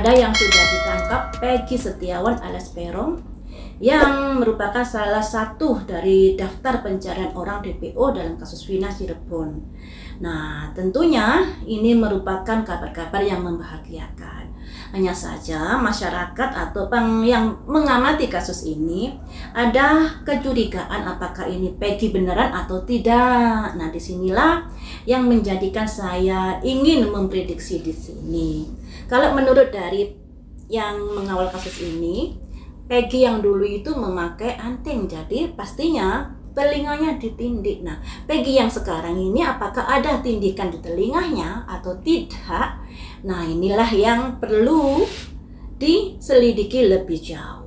ada yang sudah ditangkap Peggy Setiawan alias Peron yang merupakan salah satu dari daftar pencarian orang DPO dalam kasus Vina Cirebon. Nah, tentunya ini merupakan kabar-kabar yang membahagiakan. Hanya saja masyarakat atau yang mengamati kasus ini ada kecurigaan apakah ini Peggy beneran atau tidak. Nah, disinilah yang menjadikan saya ingin memprediksi di sini. Kalau menurut dari yang mengawal kasus ini, Peggy yang dulu itu memakai anting, jadi pastinya telinganya ditindik. Nah, Peggy yang sekarang ini apakah ada tindikan di telinganya atau tidak? Nah, inilah yang perlu diselidiki lebih jauh.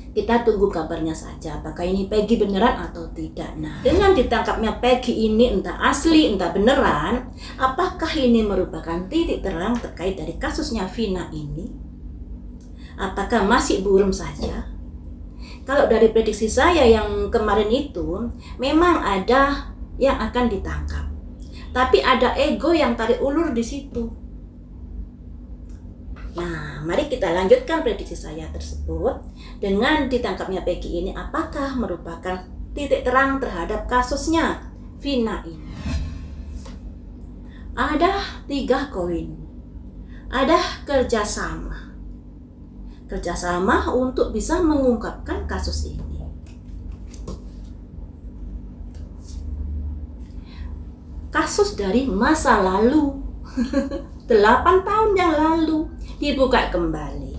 Kita tunggu kabarnya saja, apakah ini Peggy beneran atau tidak. Nah, dengan ditangkapnya Peggy ini entah asli, entah beneran, apakah ini merupakan titik terang terkait dari kasusnya Vina ini? Apakah masih buram saja? Kalau dari prediksi saya yang kemarin itu, memang ada yang akan ditangkap. Tapi ada ego yang tarik ulur di situ. Nah, mari kita lanjutkan prediksi saya tersebut. Dengan ditangkapnya Peggy ini, apakah merupakan titik terang terhadap kasusnya Vina ini? Ada 3 koin. Ada kerjasama untuk bisa mengungkapkan kasus ini. Kasus dari masa lalu 8 tahun yang lalu dibuka kembali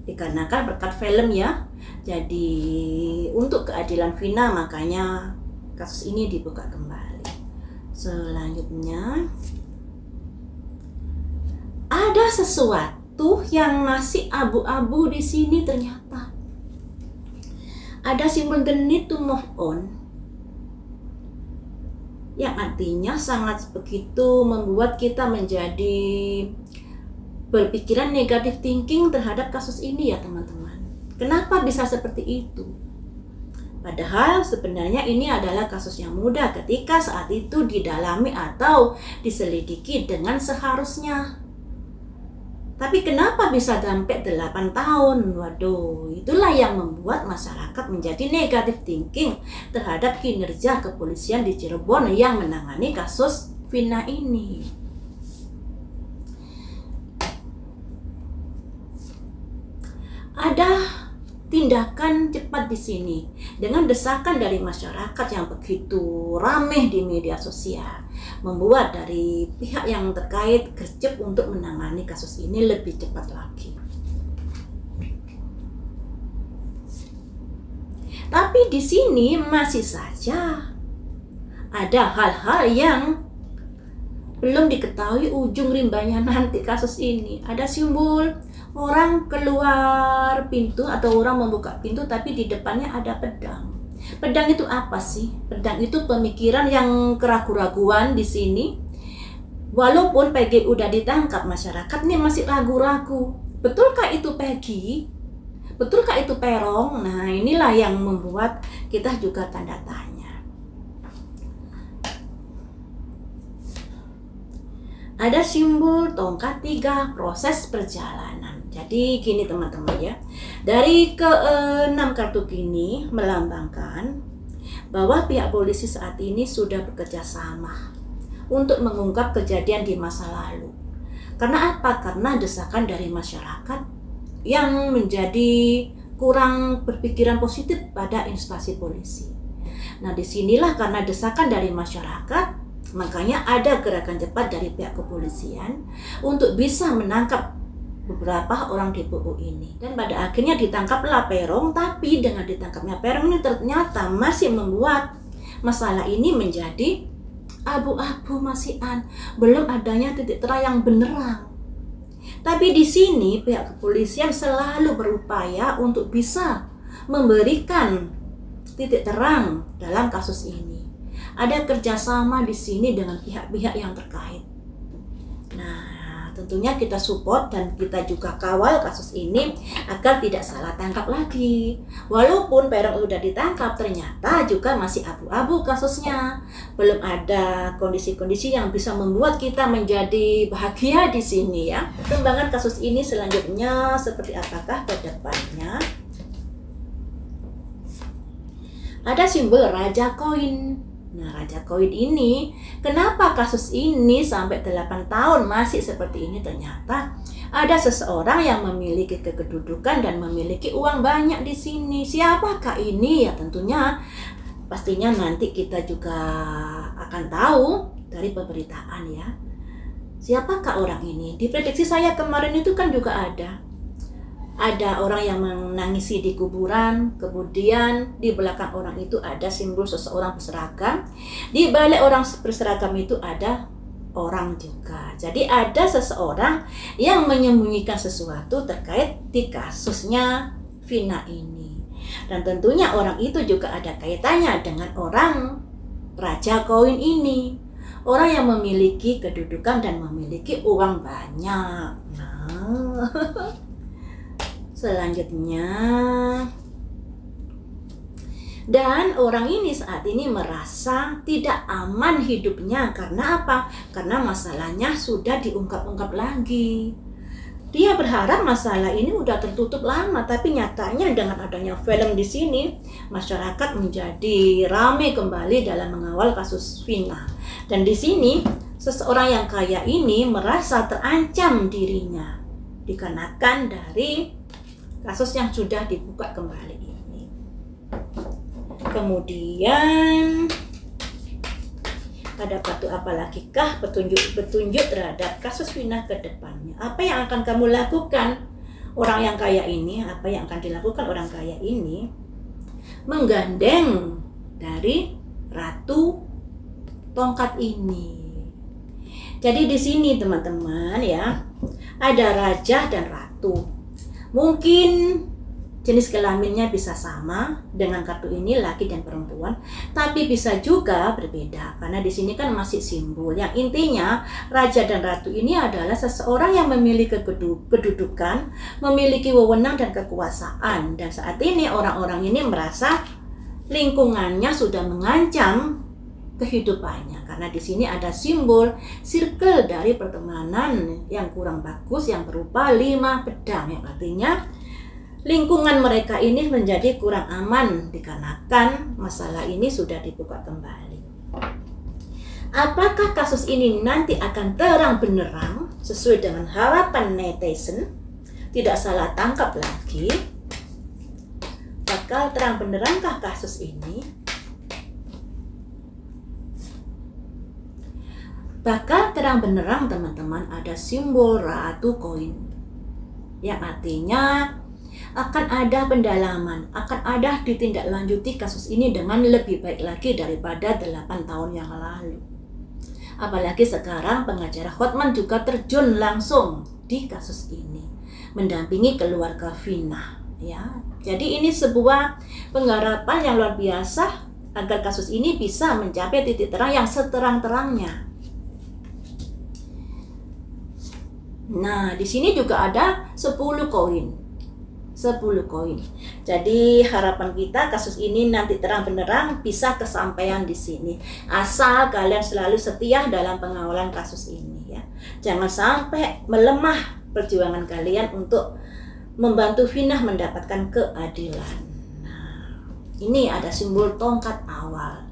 dikarenakan berkat film ya. Jadi untuk keadilan Vina makanya kasus ini dibuka kembali. Selanjutnya ada sesuatu yang masih abu-abu di sini. Ternyata ada simbol the need to move on, yang artinya sangat begitu membuat kita menjadi berpikiran negatif thinking terhadap kasus ini ya teman-teman. Kenapa bisa seperti itu? Padahal sebenarnya ini adalah kasus yang mudah ketika saat itu didalami atau diselidiki dengan seharusnya. Tapi kenapa bisa sampai 8 tahun? Waduh, itulah yang membuat masyarakat menjadi negatif thinking terhadap kinerja kepolisian di Cirebon yang menangani kasus Vina ini. Ada tindakan cepat di sini dengan desakan dari masyarakat yang begitu ramai di media sosial, membuat dari pihak yang terkait gercep untuk menangani kasus ini lebih cepat lagi. Tapi di sini masih saja ada hal-hal yang belum diketahui ujung rimbanya nanti kasus ini. Ada simbol orang keluar pintu atau orang membuka pintu tapi di depannya ada pedang. Pedang itu apa sih? Pedang itu pemikiran yang keraguan-raguan di sini. Walaupun Peggy udah ditangkap, masyarakat nih masih ragu-ragu. Betulkah itu Peggy? Betulkah itu Peron? Nah, inilah yang membuat kita juga tanda tanya. Ada simbol tongkat 3, proses perjalanan. Jadi gini teman-teman ya, dari ke-6 kartu gini melambangkan bahwa pihak polisi saat ini sudah bekerja sama untuk mengungkap kejadian di masa lalu. Karena apa? Karena desakan dari masyarakat yang menjadi kurang berpikiran positif pada instansi polisi. Nah, disinilah karena desakan dari masyarakat, makanya ada gerakan cepat dari pihak kepolisian untuk bisa menangkap beberapa orang DPO ini. Dan pada akhirnya ditangkaplah Peron, tapi dengan ditangkapnya Peron ini ternyata masih membuat masalah ini menjadi abu-abu masihan, belum adanya titik terang yang beneran. Tapi di sini pihak kepolisian selalu berupaya untuk bisa memberikan titik terang dalam kasus ini. Ada kerjasama di sini dengan pihak-pihak yang terkait. Nah, tentunya kita support dan kita juga kawal kasus ini agar tidak salah tangkap lagi. Walaupun Peron sudah ditangkap, ternyata juga masih abu-abu kasusnya. Belum ada kondisi-kondisi yang bisa membuat kita menjadi bahagia di sini ya. Perkembangan kasus ini selanjutnya seperti apakah ke depannya? Ada simbol Raja Koin. Nah, Raja Koin ini, kenapa kasus ini sampai 8 tahun masih seperti ini? Ternyata ada seseorang yang memiliki kedudukan dan memiliki uang banyak di sini. Siapakah ini? Ya tentunya pastinya nanti kita juga akan tahu dari pemberitaan ya. Siapakah orang ini? Di prediksi saya kemarin itu kan juga ada orang yang menangisi di kuburan, kemudian di belakang orang itu ada simbol seseorang berseragam, di balik orang berseragam itu ada orang juga. Jadi ada seseorang yang menyembunyikan sesuatu terkait di kasusnya Vina ini. Dan tentunya orang itu juga ada kaitannya dengan orang Raja Koin ini. Orang yang memiliki kedudukan dan memiliki uang banyak. Nah, selanjutnya, dan orang ini saat ini merasa tidak aman hidupnya. Karena apa? Karena masalahnya sudah diungkap-ungkap lagi. Dia berharap masalah ini udah tertutup lama, tapi nyatanya dengan adanya film di sini, masyarakat menjadi ramai kembali dalam mengawal kasus Vina. Dan di sini, seseorang yang kaya ini merasa terancam dirinya dikarenakan dari kasus yang sudah dibuka kembali ini. Kemudian ada batu apa lagi kah petunjuk terhadap kasus Vina ke depannya? Apa yang akan kamu lakukan orang yang kaya ini? Apa yang akan dilakukan orang kaya ini? Menggandeng dari Ratu Tongkat ini. Jadi di sini teman-teman ya, ada raja dan ratu. Mungkin jenis kelaminnya bisa sama dengan kartu ini, laki dan perempuan, tapi bisa juga berbeda karena di sini kan masih simbol. Yang intinya raja dan ratu ini adalah seseorang yang memiliki kedudukan, memiliki wewenang dan kekuasaan. Dan saat ini orang-orang ini merasa lingkungannya sudah mengancam kehidupannya karena di sini ada simbol circle dari pertemanan yang kurang bagus yang berupa 5 pedang, yang artinya lingkungan mereka ini menjadi kurang aman dikarenakan masalah ini sudah dibuka kembali. Apakah kasus ini nanti akan terang benderang sesuai dengan harapan netizen? Tidak salah tangkap lagi. Bakal terang benderangkah kasus ini? Bakal terang benderang teman-teman, ada simbol Ratu Koin yang artinya akan ada pendalaman, akan ada ditindaklanjuti kasus ini dengan lebih baik lagi daripada 8 tahun yang lalu. Apalagi sekarang pengacara Hotman juga terjun langsung di kasus ini, mendampingi keluarga Vina ya. Jadi ini sebuah pengharapan yang luar biasa agar kasus ini bisa mencapai titik terang yang seterang-terangnya. Nah, di sini juga ada 10 koin. 10 koin. Jadi harapan kita kasus ini nanti terang benderang bisa kesampaian di sini. Asal kalian selalu setia dalam pengawalan kasus ini ya. Jangan sampai melemah perjuangan kalian untuk membantu Vina mendapatkan keadilan. Nah, ini ada simbol tongkat awal.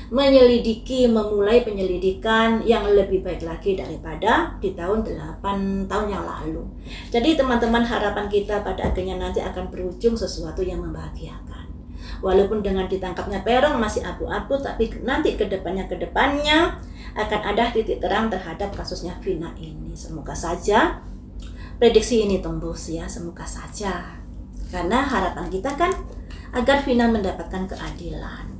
Menyelidiki, memulai penyelidikan yang lebih baik lagi daripada di tahun 8 tahun yang lalu. Jadi teman-teman, harapan kita pada akhirnya nanti akan berujung sesuatu yang membahagiakan. Walaupun dengan ditangkapnya Peron masih abu-abu, tapi nanti kedepannya akan ada titik terang terhadap kasusnya Vina ini. Semoga saja prediksi ini tembus ya, semoga saja. Karena harapan kita kan agar Vina mendapatkan keadilan.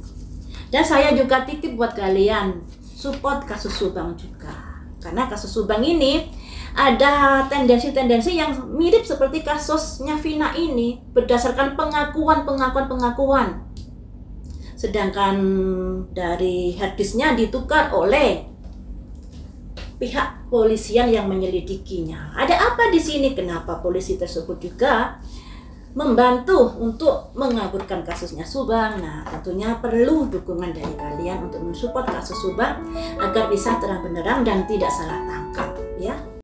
Dan saya juga titip buat kalian support kasus Subang juga. Karena kasus Subang ini ada tendensi-tendensi yang mirip seperti kasusnya Vina ini berdasarkan pengakuan. Sedangkan dari harddisknya ditukar oleh pihak polisian yang menyelidikinya. Ada apa di sini? Kenapa polisi tersebut juga membantu untuk mengaburkan kasusnya Subang? Nah, tentunya perlu dukungan dari kalian untuk mensupport kasus Subang agar bisa terang benderang dan tidak salah tangkap, ya.